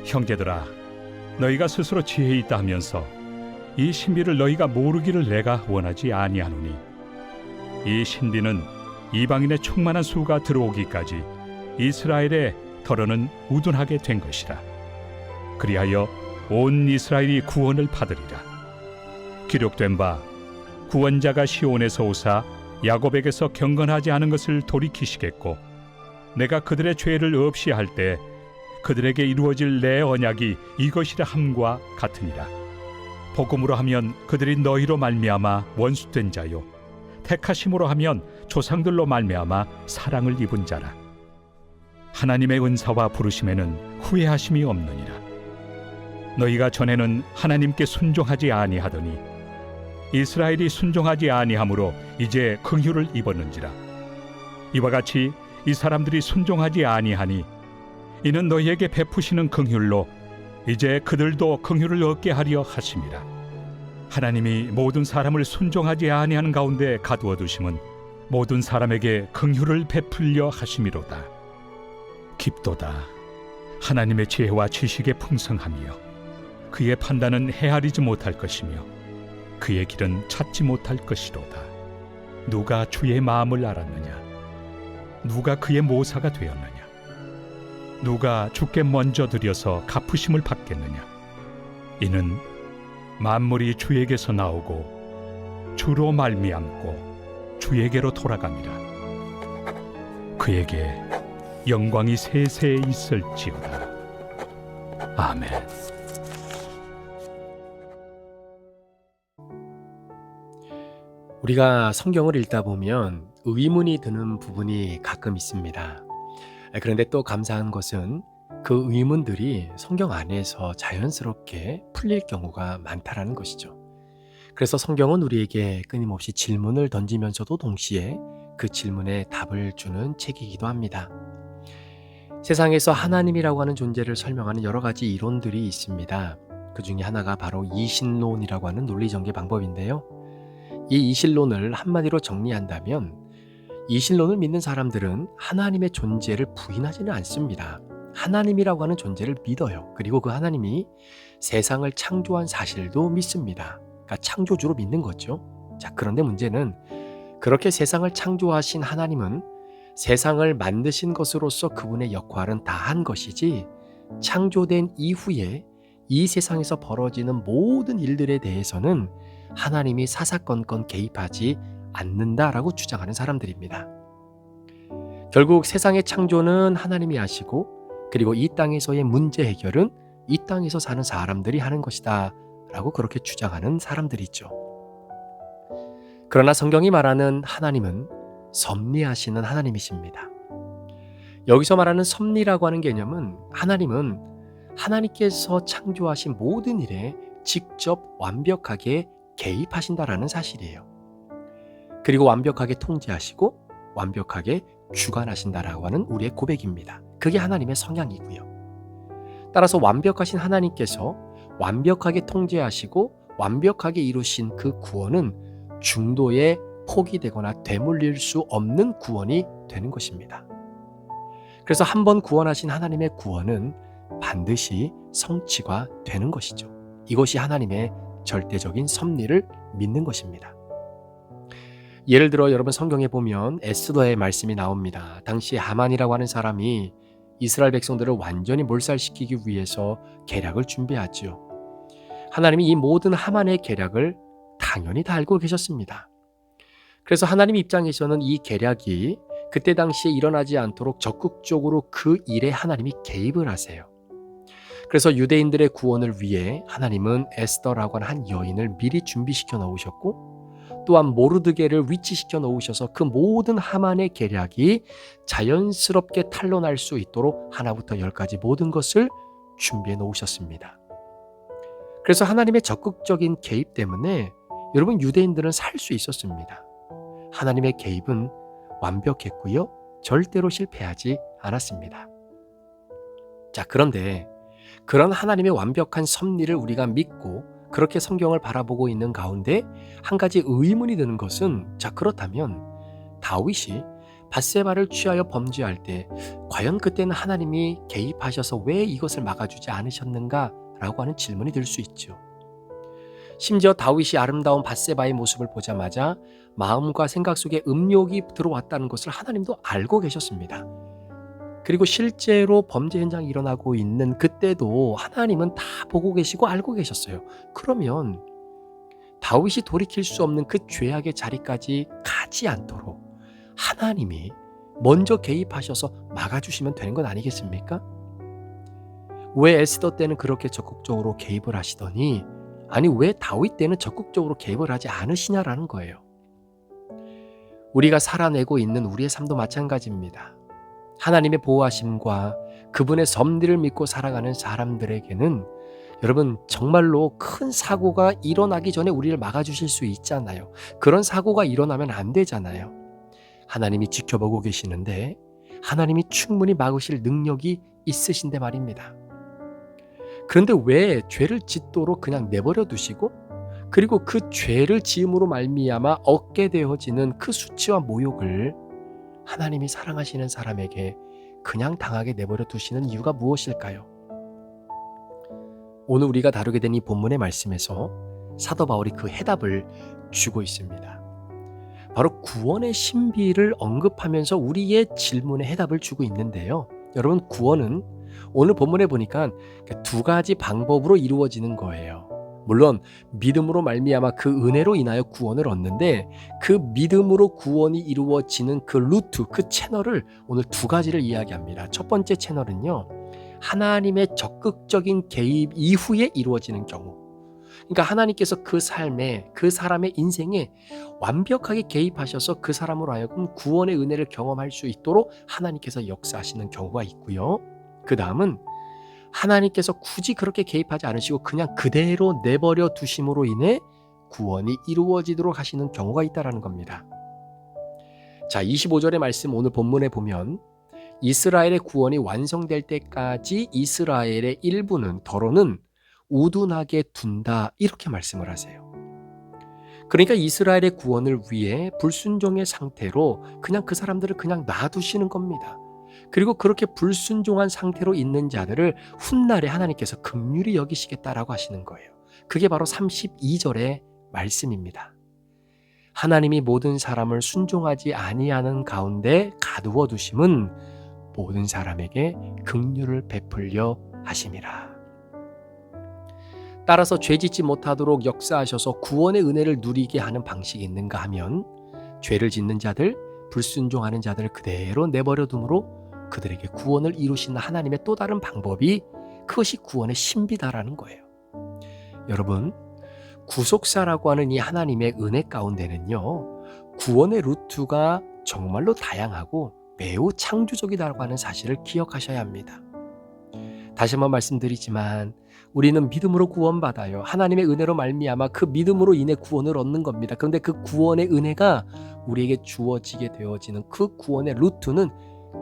형제들아, 너희가 스스로 지혜 있다 하면서 이 신비를 너희가 모르기를 내가 원하지 아니하노니, 이 신비는 이방인의 충만한 수가 들어오기까지 이스라엘의 털어는 우둔하게 된 것이라. 그리하여 온 이스라엘이 구원을 받으리라. 기록된 바 구원자가 시온에서 오사 야곱에게서 경건하지 않은 것을 돌이키시겠고, 내가 그들의 죄를 없이 할 때 그들에게 이루어질 내 언약이 이것이라 함과 같으니라. 복음으로 하면 그들이 너희로 말미암아 원수된 자요, 택하심으로 하면 조상들로 말미암아 사랑을 입은 자라. 하나님의 은사와 부르심에는 후회하심이 없느니라. 너희가 전에는 하나님께 순종하지 아니하더니 이스라엘이 순종하지 아니하므로 이제 긍휼을 입었는지라. 이와 같이 이 사람들이 순종하지 아니하니 이는 너희에게 베푸시는 긍휼로 이제 그들도 긍휼을 얻게 하려 하심이라. 하나님이 모든 사람을 순종하지 아니하는 가운데 가두어 두심은 모든 사람에게 긍휼을 베풀려 하심이로다. 깊도다. 하나님의 지혜와 지식의 풍성함이여, 그의 판단은 헤아리지 못할 것이며 그의 길은 찾지 못할 것이로다. 누가 주의 마음을 알았느냐? 누가 그의 모사가 되었느냐? 누가 주께 먼저 드려서 갚으심을 받겠느냐? 이는 만물이 주에게서 나오고 주로 말미암고 주에게로 돌아갑니다. 그에게 영광이 세세에 있을지어다. 아멘. 우리가 성경을 읽다 보면 의문이 드는 부분이 가끔 있습니다. 그런데 또 감사한 것은 그 의문들이 성경 안에서 자연스럽게 풀릴 경우가 많다라는 것이죠. 그래서 성경은 우리에게 끊임없이 질문을 던지면서도 동시에 그 질문에 답을 주는 책이기도 합니다. 세상에서 하나님이라고 하는 존재를 설명하는 여러 가지 이론들이 있습니다. 그 중에 하나가 바로 이신론이라고 하는 논리전개 방법인데요. 이 이신론을 한마디로 정리한다면, 이신론을 믿는 사람들은 하나님의 존재를 부인하지는 않습니다. 하나님이라고 하는 존재를 믿어요. 그리고 그 하나님이 세상을 창조한 사실도 믿습니다. 그러니까 창조주로 믿는 거죠. 자, 그런데 문제는 그렇게 세상을 창조하신 하나님은 세상을 만드신 것으로서 그분의 역할은 다 한 것이지, 창조된 이후에 이 세상에서 벌어지는 모든 일들에 대해서는 하나님이 사사건건 개입하지 않는다라고 주장하는 사람들입니다. 결국 세상의 창조는 하나님이 하시고, 그리고 이 땅에서의 문제 해결은 이 땅에서 사는 사람들이 하는 것이다 라고 그렇게 주장하는 사람들이죠. 그러나 성경이 말하는 하나님은 섭리하시는 하나님이십니다. 여기서 말하는 섭리라고 하는 개념은, 하나님은 하나님께서 창조하신 모든 일에 직접 완벽하게 개입하신다라는 사실이에요. 그리고 완벽하게 통제하시고 완벽하게 주관하신다라고 하는 우리의 고백입니다. 그게 하나님의 성향이고요. 따라서 완벽하신 하나님께서 완벽하게 통제하시고 완벽하게 이루신 그 구원은 중도에 포기되거나 되물릴 수 없는 구원이 되는 것입니다. 그래서 한번 구원하신 하나님의 구원은 반드시 성취가 되는 것이죠. 이것이 하나님의 절대적인 섭리를 믿는 것입니다. 예를 들어 여러분 성경에 보면 에스더의 말씀이 나옵니다. 당시 하만이라고 하는 사람이 이스라엘 백성들을 완전히 몰살시키기 위해서 계략을 준비하죠. 하나님이 이 모든 하만의 계략을 당연히 다 알고 계셨습니다. 그래서 하나님 입장에서는 이 계략이 그때 당시에 일어나지 않도록 적극적으로 그 일에 하나님이 개입을 하세요. 그래서 유대인들의 구원을 위해 하나님은 에스더라고 하는 한 여인을 미리 준비시켜 놓으셨고, 또한 모르드게를 위치시켜 놓으셔서 그 모든 하만의 계략이 자연스럽게 탄로날 수 있도록 하나부터 열까지 모든 것을 준비해 놓으셨습니다. 그래서 하나님의 적극적인 개입 때문에 여러분 유대인들은 살 수 있었습니다. 하나님의 개입은 완벽했고요, 절대로 실패하지 않았습니다. 자, 그런데 그런 하나님의 완벽한 섭리를 우리가 믿고 그렇게 성경을 바라보고 있는 가운데 한 가지 의문이 드는 것은, 자, 그렇다면 다윗이 밧세바를 취하여 범죄할 때 과연 그때는 하나님이 개입하셔서 왜 이것을 막아주지 않으셨는가? 라고 하는 질문이 들 수 있죠. 심지어 다윗이 아름다운 밧세바의 모습을 보자마자 마음과 생각 속에 음욕이 들어왔다는 것을 하나님도 알고 계셨습니다. 그리고 실제로 범죄 현장이 일어나고 있는 그때도 하나님은 다 보고 계시고 알고 계셨어요. 그러면 다윗이 돌이킬 수 없는 그 죄악의 자리까지 가지 않도록 하나님이 먼저 개입하셔서 막아주시면 되는 건 아니겠습니까? 왜 에스더 때는 그렇게 적극적으로 개입을 하시더니 아니 왜 다윗 때는 적극적으로 개입을 하지 않으시냐라는 거예요. 우리가 살아내고 있는 우리의 삶도 마찬가지입니다. 하나님의 보호하심과 그분의 섭리를 믿고 살아가는 사람들에게는 여러분 정말로 큰 사고가 일어나기 전에 우리를 막아주실 수 있잖아요. 그런 사고가 일어나면 안 되잖아요. 하나님이 지켜보고 계시는데 하나님이 충분히 막으실 능력이 있으신데 말입니다. 그런데 왜 죄를 짓도록 그냥 내버려 두시고 그리고 그 죄를 지음으로 말미암아 얻게 되어지는 그 수치와 모욕을 하나님이 사랑하시는 사람에게 그냥 당하게 내버려 두시는 이유가 무엇일까요? 오늘 우리가 다루게 된 이 본문의 말씀에서 사도 바울이 그 해답을 주고 있습니다. 바로 구원의 신비를 언급하면서 우리의 질문에 해답을 주고 있는데요. 여러분 구원은 오늘 본문에 보니까 두 가지 방법으로 이루어지는 거예요. 물론 믿음으로 말미암아 그 은혜로 인하여 구원을 얻는데 그 믿음으로 구원이 이루어지는 그 루트, 그 채널을 오늘 두 가지를 이야기합니다. 첫 번째 채널은요. 하나님의 적극적인 개입 이후에 이루어지는 경우. 그러니까 하나님께서 그 삶에, 그 사람의 인생에 완벽하게 개입하셔서 그 사람으로 하여금 구원의 은혜를 경험할 수 있도록 하나님께서 역사하시는 경우가 있고요. 그 다음은 하나님께서 굳이 그렇게 개입하지 않으시고 그냥 그대로 내버려 두심으로 인해 구원이 이루어지도록 하시는 경우가 있다는 겁니다. 자, 25절의 말씀 오늘 본문에 보면 이스라엘의 구원이 완성될 때까지 이스라엘의 일부는 더러는 우둔하게 둔다 이렇게 말씀을 하세요. 그러니까 이스라엘의 구원을 위해 불순종의 상태로 그냥 그 사람들을 그냥 놔두시는 겁니다. 그리고 그렇게 불순종한 상태로 있는 자들을 훗날에 하나님께서 긍휼히 여기시겠다라고 하시는 거예요. 그게 바로 32절의 말씀입니다. 하나님이 모든 사람을 순종하지 아니하는 가운데 가두어 두심은 모든 사람에게 긍휼을 베풀려 하심이라. 따라서 죄짓지 못하도록 역사하셔서 구원의 은혜를 누리게 하는 방식이 있는가 하면 죄를 짓는 자들, 불순종하는 자들을 그대로 내버려 둠으로 그들에게 구원을 이루시는 하나님의 또 다른 방법이 그것이 구원의 신비다라는 거예요. 여러분, 구속사라고 하는 이 하나님의 은혜 가운데는요, 구원의 루트가 정말로 다양하고 매우 창조적이다라고 하는 사실을 기억하셔야 합니다. 다시 한번 말씀드리지만 우리는 믿음으로 구원받아요. 하나님의 은혜로 말미암아 그 믿음으로 인해 구원을 얻는 겁니다. 그런데 그 구원의 은혜가 우리에게 주어지게 되어지는 그 구원의 루트는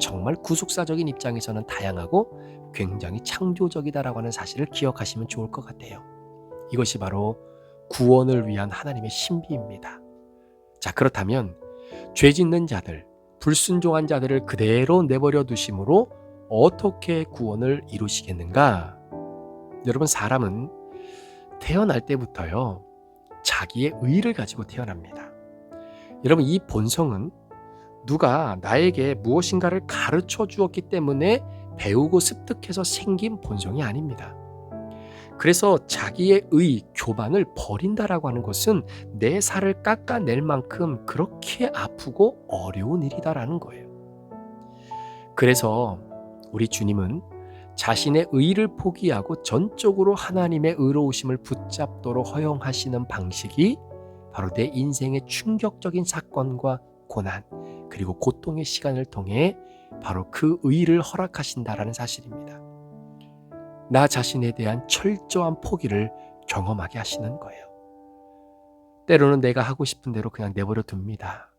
정말 구속사적인 입장에서는 다양하고 굉장히 창조적이다라고 하는 사실을 기억하시면 좋을 것 같아요. 이것이 바로 구원을 위한 하나님의 신비입니다. 자, 그렇다면 죄 짓는 자들, 불순종한 자들을 그대로 내버려 두심으로 어떻게 구원을 이루시겠는가? 여러분, 사람은 태어날 때부터요, 자기의 의를 가지고 태어납니다. 여러분, 이 본성은 누가 나에게 무엇인가를 가르쳐 주었기 때문에 배우고 습득해서 생긴 본성이 아닙니다. 그래서 자기의 의, 교만을 버린다라고 하는 것은 내 살을 깎아낼 만큼 그렇게 아프고 어려운 일이다라는 거예요. 그래서 우리 주님은 자신의 의를 포기하고 전적으로 하나님의 의로우심을 붙잡도록 허용하시는 방식이 바로 내 인생의 충격적인 사건과 고난 그리고 고통의 시간을 통해 바로 그 의를 허락하신다라는 사실입니다. 나 자신에 대한 철저한 포기를 경험하게 하시는 거예요. 때로는 내가 하고 싶은 대로 그냥 내버려 둡니다.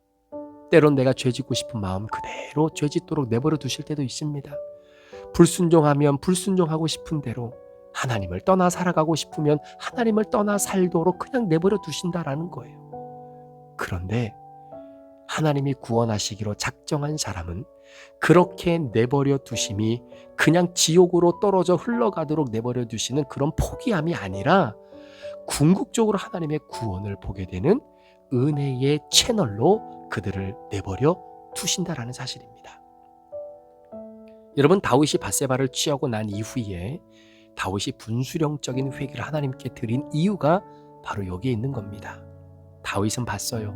때로는 내가 죄짓고 싶은 마음 그대로 죄짓도록 내버려 두실 때도 있습니다. 불순종하면 불순종하고 싶은 대로, 하나님을 떠나 살아가고 싶으면 하나님을 떠나 살도록 그냥 내버려 두신다라는 거예요. 그런데 하나님이 구원하시기로 작정한 사람은 그렇게 내버려 두심이 그냥 지옥으로 떨어져 흘러가도록 내버려 두시는 그런 포기함이 아니라 궁극적으로 하나님의 구원을 보게 되는 은혜의 채널로 그들을 내버려 두신다라는 사실입니다. 여러분, 다윗이 밧세바를 취하고 난 이후에 다윗이 분수령적인 회개를 하나님께 드린 이유가 바로 여기에 있는 겁니다. 다윗은 봤어요.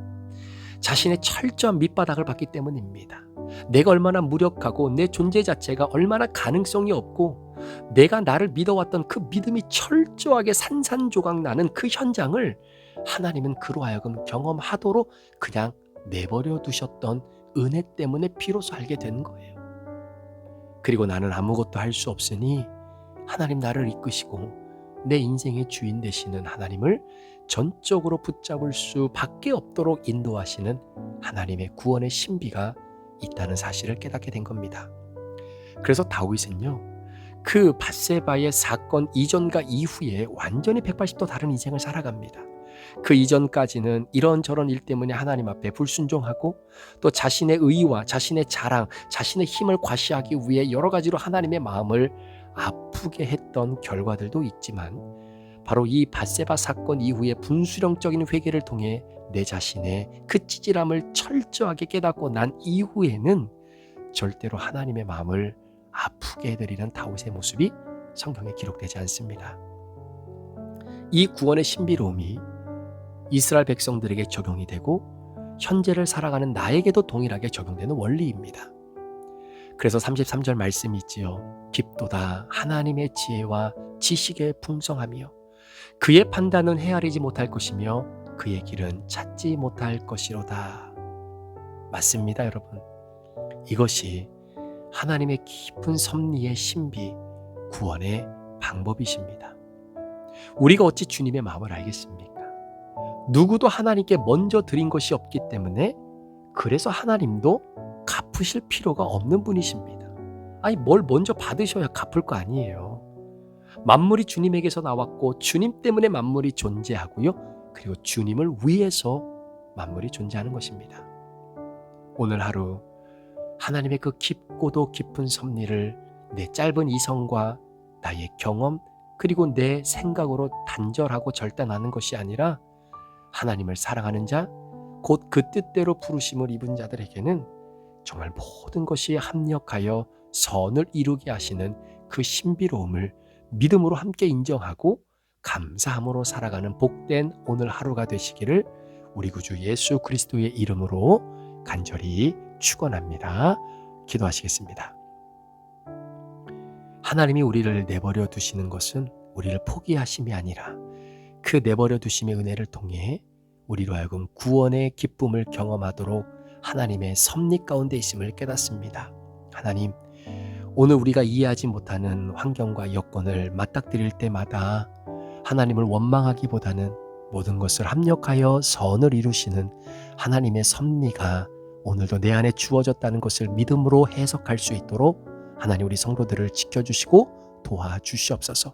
자신의 철저한 밑바닥을 봤기 때문입니다. 내가 얼마나 무력하고 내 존재 자체가 얼마나 가능성이 없고 내가 나를 믿어왔던 그 믿음이 철저하게 산산조각 나는 그 현장을 하나님은 그로 하여금 경험하도록 그냥 내버려 두셨던 은혜 때문에 비로소 알게 된 거예요. 그리고 나는 아무것도 할 수 없으니 하나님 나를 이끄시고 내 인생의 주인 되시는 하나님을 전적으로 붙잡을 수밖에 없도록 인도하시는 하나님의 구원의 신비가 있다는 사실을 깨닫게 된 겁니다. 그래서 다윗은요, 그 밧세바의 사건 이전과 이후에 완전히 180도 다른 인생을 살아갑니다. 그 이전까지는 이런저런 일 때문에 하나님 앞에 불순종하고 또 자신의 의와 자신의 자랑, 자신의 힘을 과시하기 위해 여러 가지로 하나님의 마음을 아프게 했던 결과들도 있지만 바로 이 밧세바 사건 이후에 분수령적인 회개를 통해 내 자신의 그 찌질함을 철저하게 깨닫고 난 이후에는 절대로 하나님의 마음을 아프게 해드리는 다윗의 모습이 성경에 기록되지 않습니다. 이 구원의 신비로움이 이스라엘 백성들에게 적용이 되고 현재를 살아가는 나에게도 동일하게 적용되는 원리입니다. 그래서 33절 말씀이 있지요. 깊도다 하나님의 지혜와 지식의 풍성함이요 그의 판단은 헤아리지 못할 것이며 그의 길은 찾지 못할 것이로다. 맞습니다, 여러분. 이것이 하나님의 깊은 섭리의 신비, 구원의 방법이십니다. 우리가 어찌 주님의 마음을 알겠습니까? 누구도 하나님께 먼저 드린 것이 없기 때문에 그래서 하나님도 갚으실 필요가 없는 분이십니다. 아니, 뭘 먼저 받으셔야 갚을 거 아니에요. 만물이 주님에게서 나왔고 주님 때문에 만물이 존재하고요. 그리고 주님을 위해서 만물이 존재하는 것입니다. 오늘 하루 하나님의 그 깊고도 깊은 섭리를 내 짧은 이성과 나의 경험 그리고 내 생각으로 단절하고 절단하는 것이 아니라 하나님을 사랑하는 자, 곧 그 뜻대로 부르심을 입은 자들에게는 정말 모든 것이 합력하여 선을 이루게 하시는 그 신비로움을 믿음으로 함께 인정하고 감사함으로 살아가는 복된 오늘 하루가 되시기를 우리 구주 예수 그리스도의 이름으로 간절히 축원합니다. 기도하시겠습니다. 하나님이 우리를 내버려 두시는 것은 우리를 포기하심이 아니라 그 내버려 두심의 은혜를 통해 우리로 하여금 구원의 기쁨을 경험하도록 하나님의 섭리 가운데 있음을 깨닫습니다. 하나님, 오늘 우리가 이해하지 못하는 환경과 여건을 맞닥뜨릴 때마다 하나님을 원망하기보다는 모든 것을 합력하여 선을 이루시는 하나님의 섭리가 오늘도 내 안에 주어졌다는 것을 믿음으로 해석할 수 있도록 하나님 우리 성도들을 지켜주시고 도와주시옵소서.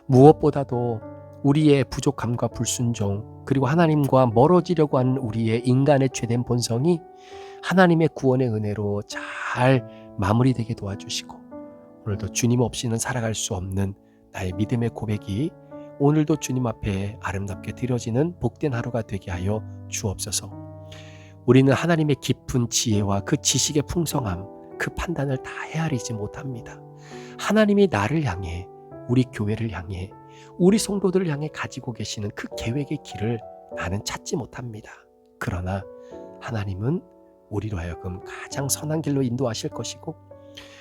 무엇보다도 우리의 부족함과 불순종 그리고 하나님과 멀어지려고 하는 우리의 인간의 죄된 본성이 하나님의 구원의 은혜로 잘 마무리되게 도와주시고 오늘도 주님 없이는 살아갈 수 없는 나의 믿음의 고백이 오늘도 주님 앞에 아름답게 드려지는 복된 하루가 되게 하여 주옵소서. 우리는 하나님의 깊은 지혜와 그 지식의 풍성함, 그 판단을 다 헤아리지 못합니다. 하나님이 나를 향해, 우리 교회를 향해, 우리 성도들을 향해 가지고 계시는 그 계획의 길을 나는 찾지 못합니다. 그러나 하나님은 우리로 하여금 가장 선한 길로 인도하실 것이고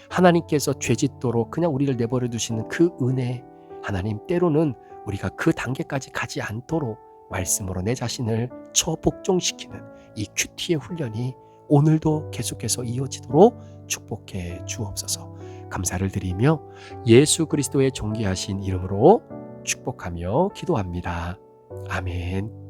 하나님께서 죄짓도록 그냥 우리를 내버려 두시는 그 은혜, 하나님 때로는 우리가 그 단계까지 가지 않도록 말씀으로 내 자신을 처복종시키는 이 큐티의 훈련이 오늘도 계속해서 이어지도록 축복해 주옵소서. 감사를 드리며 예수 그리스도의 존귀하신 이름으로 축복하며 기도합니다. 아멘.